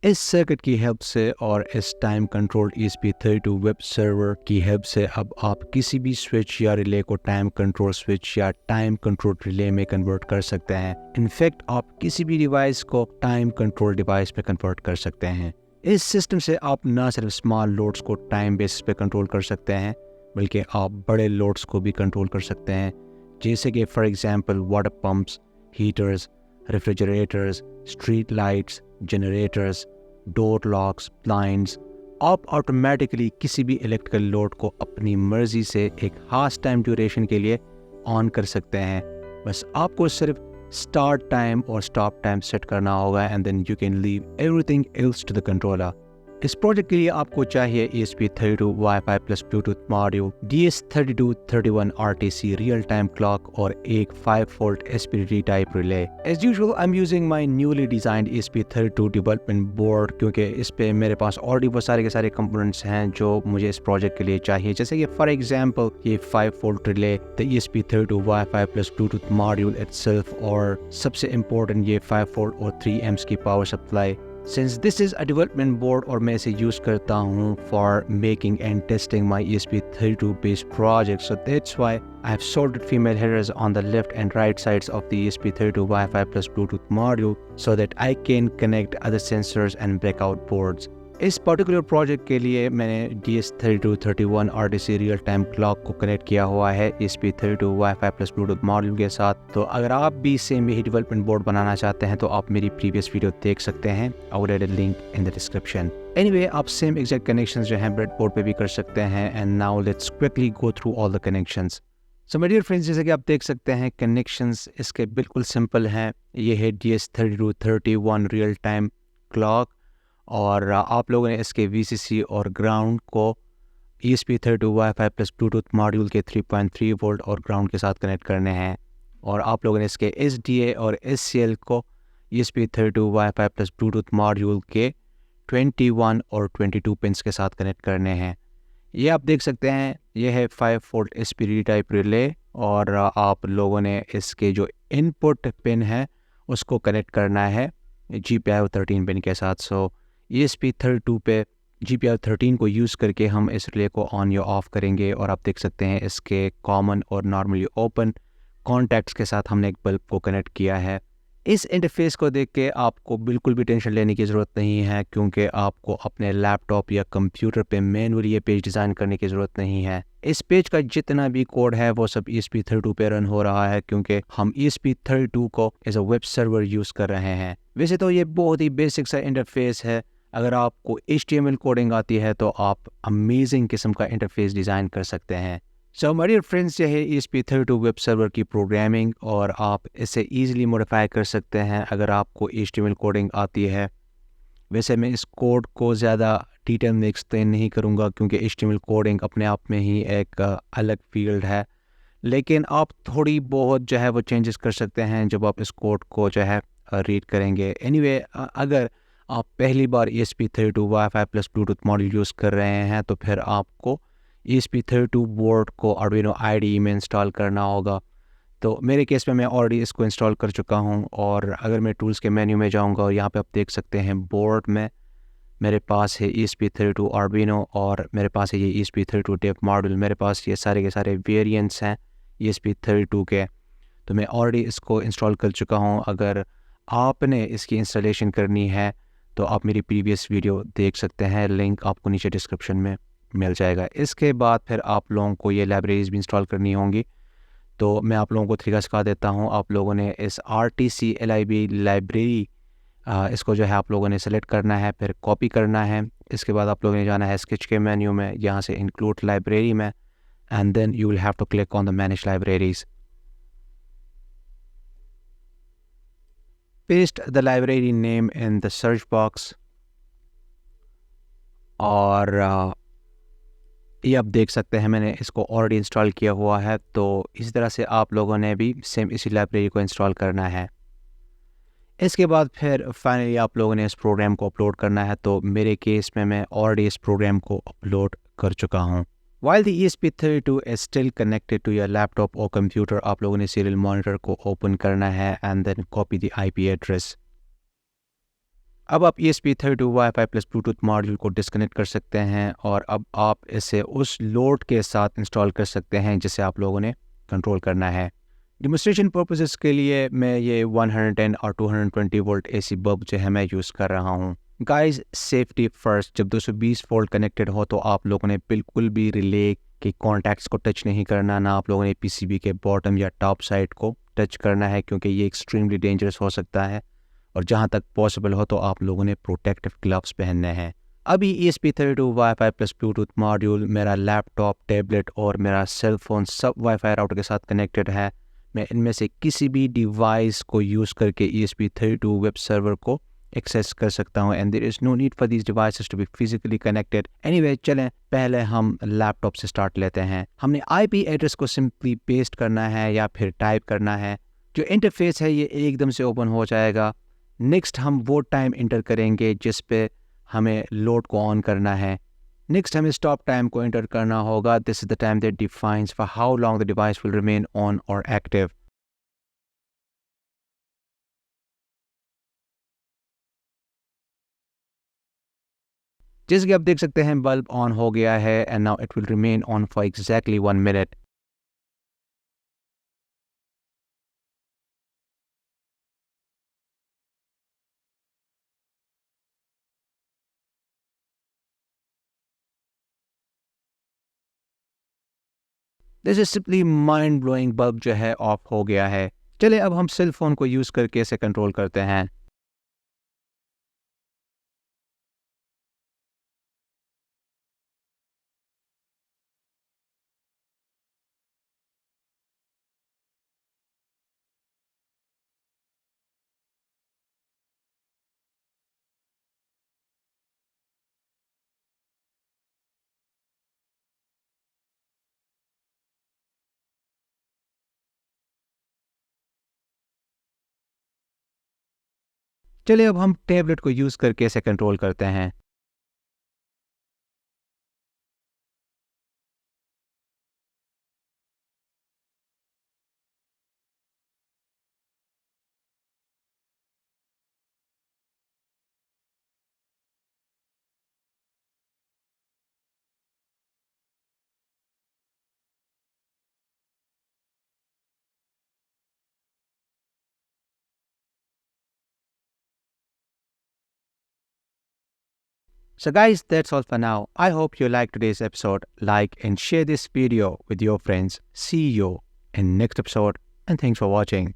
इस सर्किट की हेल्प से और इस time controlled ESP32 web server की हेल्प से अब आप किसी भी स्विच या रिले को टाइम कंट्रोल स्विच या टाइम कंट्रोल रिले में कन्वर्ट कर सकते हैं। इनफैक्ट आप किसी भी डिवाइस को टाइम कंट्रोल डिवाइस में कन्वर्ट कर सकते हैं। इस सिस्टम से आप न सिर्फ स्मॉल लोड्स को टाइम बेसिस पे कंट्रोल कर सकते हैं, बल्कि आप बड़े लोड्स को भी कंट्रोल कर सकते हैं, जैसे कि for example water pumps, heaters, refrigerators, street lights, generators, door locks, blinds. आप ऑटोमेटिकली किसी भी इलेक्ट्रिकल लोड को अपनी मर्जी से एक खास टाइम ड्यूरेशन के लिए ऑन कर सकते हैं। बस आपको सिर्फ स्टार्ट टाइम और स्टॉप टाइम सेट करना होगा and then you can leave everything else to the controller. इस प्रोजेक्ट के लिए आपको चाहिए ESP32 wifi plus Bluetooth module, DS3231 RTC real time clock और एक 5 volt SPDT type relay. As usual I am using my newly designed ESP32 development board, क्योंकि इस पे मेरे पास ऑलरेडी वो सारे के सारे कंपोनेंट्स हैं जो मुझे इस प्रोजेक्ट के लिए चाहिए, जैसे कि फॉर एग्जांपल ये 5 volt relay, the ESP32 wifi plus Bluetooth module itself, और सबसे इम्पोर्टेंट ये 5 वोल्ट और 3 एम्प्स की power supply. Since this is a development board और मैं इसे यूज़ करता हूँ for making and testing my ESP32 based project, so that's why I have soldered female headers on the left and right sides of the ESP32 Wi-Fi plus Bluetooth module so that I can connect other sensors and breakout boards. इस particular project के लिए मैंने DS3231 RTC real time clock को connect किया हुआ है ESP32 wifi plus Bluetooth module के साथ। तो अगर आप भी सेम यही डेवलपमेंट बोर्ड बनाना चाहते हैं तो आप मेरी प्रीवियस वीडियो देख सकते हैं, I will add a link in the description. Anyway, आप सेम एग्जैक्ट कनेक्शंस जो हैं ब्रेडबोर्ड पे भी कर सकते हैं। And now let's quickly go through all the connections. So my dear friends, जैसे कि आप देख सकते हैं कनेक्शंस इसके बिल्कुल सिंपल हैं। ये है DS3231 रियल टाइम क्लॉक, और आप लोगों ने इसके VCC और ग्राउंड को ESP32 wifi plus Bluetooth module के 3.3 वोल्ट और ग्राउंड के साथ कनेक्ट करने हैं। और आप लोगों ने इसके SDA और SCL को ESP32 wifi plus Bluetooth module के 21 और 22 पिंस के साथ कनेक्ट करने हैं। ये आप देख सकते हैं, ये है 5 वोल्ट SPDT टाइप रिले, और आप लोगों ने इसके जो इनपुट पिन है उसको कनेक्ट करना है GPIO 13 पिन के साथ। सो ESP32 पे GPIO 13 को यूज़ करके हम इस रिले को ऑन या ऑफ करेंगे। और आप देख सकते हैं इसके कॉमन और नॉर्मली ओपन कॉन्टैक्ट्स के साथ हमने एक बल्ब को कनेक्ट किया है। इस इंटरफेस को देख के आपको बिल्कुल भी टेंशन लेने की ज़रूरत नहीं है, क्योंकि आपको अपने लैपटॉप या कंप्यूटर पे मैनुअली ये पेज डिज़ाइन करने की ज़रूरत नहीं है। इस पेज का जितना भी कोड है वो सब ESP32 पे रन हो रहा है, क्योंकि हम ESP32 को as a web server use कर रहे हैं। वैसे तो ये बहुत ही बेसिक सा इंटरफेस है। अगर आपको HTML कोडिंग आती है तो आप अमेजिंग किस्म का इंटरफेस डिज़ाइन कर सकते हैं। सो माय डियर फ्रेंड्स, ये है ESP32 वेब सर्वर की प्रोग्रामिंग, और आप इसे ईजिली मॉडिफाई कर सकते हैं अगर आपको HTML कोडिंग आती है। वैसे मैं इस कोड को ज़्यादा डिटेल में एक्सप्लेन नहीं करूँगा, क्योंकि HTML कोडिंग अपने आप में ही एक अलग फील्ड है, लेकिन आप थोड़ी बहुत जो है वो चेंजेस कर सकते हैं जब आप इस कोड को जो है रीड करेंगे। एनीवे, अगर आप पहली बार ESP32 wifi plus Bluetooth module use कर रहे हैं तो फिर आपको ESP32 बोर्ड को Arduino IDE में इंस्टॉल करना होगा। तो मेरे केस में मैं ऑलरेडी इसको इंस्टॉल कर चुका हूं, और अगर मैं टूल्स के मेन्यू में जाऊंगा और यहाँ पे आप देख सकते हैं बोर्ड में मेरे पास है ESP32 Arduino, और मेरे पास है ये ESP32 डेव मॉड्यूल। मेरे पास ये सारे के सारे वेरिएंट्स हैं ESP32 के, तो मैं ऑलरेडी इसको इंस्टॉल कर चुका हूँ। अगर आपने इसकी इंस्टॉलेशन करनी है तो आप मेरी प्रीवियस वीडियो देख सकते हैं, लिंक आपको नीचे डिस्क्रिप्शन में मिल जाएगा। इसके बाद फिर आप लोगों को ये लाइब्रेरीज भी इंस्टॉल करनी होंगी, तो मैं आप लोगों को तरीका सिखा देता हूँ। आप लोगों ने इस RTC LIB लाइब्रेरी इसको जो है आप लोगों ने सेलेक्ट करना है, फिर कॉपी करना है। इसके बाद आप लोगों ने जाना है स्केच के मेन्यू में, यहाँ से इंक्लूड लाइब्रेरी में, and then you will have to click on the manage libraries. Paste the library name in the search box, और ये आप देख सकते हैं मैंने इसको ऑलरेडी इंस्टॉल किया हुआ है। तो इसी तरह से आप लोगों ने भी सेम इसी लाइब्रेरी को इंस्टॉल करना है। इसके बाद फिर फाइनली आप लोगों ने इस प्रोग्राम को अपलोड करना है। तो मेरे केस में मैं ऑलरेडी इस प्रोग्राम को अपलोड कर चुका हूँ। While the ESP32 is still connected to your laptop or computer, आप लोगों ने सीरियल मॉनिटर को ओपन करना है and then copy the IP address. अब आप ESP32 wifi plus Bluetooth module को डिस्कनेक्ट कर सकते हैं और अब आप इसे उस लोड के साथ इंस्टॉल कर सकते हैं जिसे आप लोगों ने कंट्रोल करना है। डेमोन्स्ट्रेशन पर्पसेस के लिए मैं ये 110 और 220 वोल्ट AC बल्ब जो है मैं यूज़ कर रहा हूँ। Guys, safety first. जब 220 वोल्ट कनेक्टेड हो तो आप लोगों ने बिल्कुल भी रिले के कॉन्टैक्ट्स को टच नहीं करना, ना आप लोगों ने PCB के बॉटम या टॉप साइड को टच करना है क्योंकि ये एक्सट्रीमली डेंजरस हो सकता है। और जहाँ तक पॉसिबल हो तो आप लोगों ने प्रोटेक्टिव ग्लव्स पहनने हैं। अभी ESP32 wifi plus Bluetooth module मेरा लैपटॉप, टैबलेट और मेरा सेल फोन सब वाईफाई राउटर के साथ कनेक्टेड है। मैं इनमें से किसी भी डिवाइस को यूज़ करके ESP32 वेब सर्वर को एक्सेस कर सकता हूँ and there is no need for these devices to be physically connected. Anyway, चलें पहले हम लैपटॉप से स्टार्ट लेते हैं। हमने IP एड्रेस को सिंपली पेस्ट करना है या फिर टाइप करना है। जो इंटरफेस है ये एकदम से ओपन हो जाएगा। नेक्स्ट हम वो टाइम इंटर करेंगे जिस पे हमें लोड को ऑन करना है। नेक्स्ट हमें स्टॉप टाइम को एंटर करना होगा। This is the time that defines for how long the device will remain on और एक्टिव। जैसे कि आप देख सकते हैं बल्ब ऑन हो गया है and now it will remain on for exactly 1 minute. This is simply mind blowing. Bulb जो है ऑफ हो गया है। चलिए अब हम सेल फोन को यूज़ करके इसे कंट्रोल करते हैं। चलिए अब हम टैबलेट को यूज़ करके इसे कंट्रोल करते हैं। So guys, that's all for now. I hope you liked today's episode. Like and share this video with your friends. See you in next episode and thanks for watching.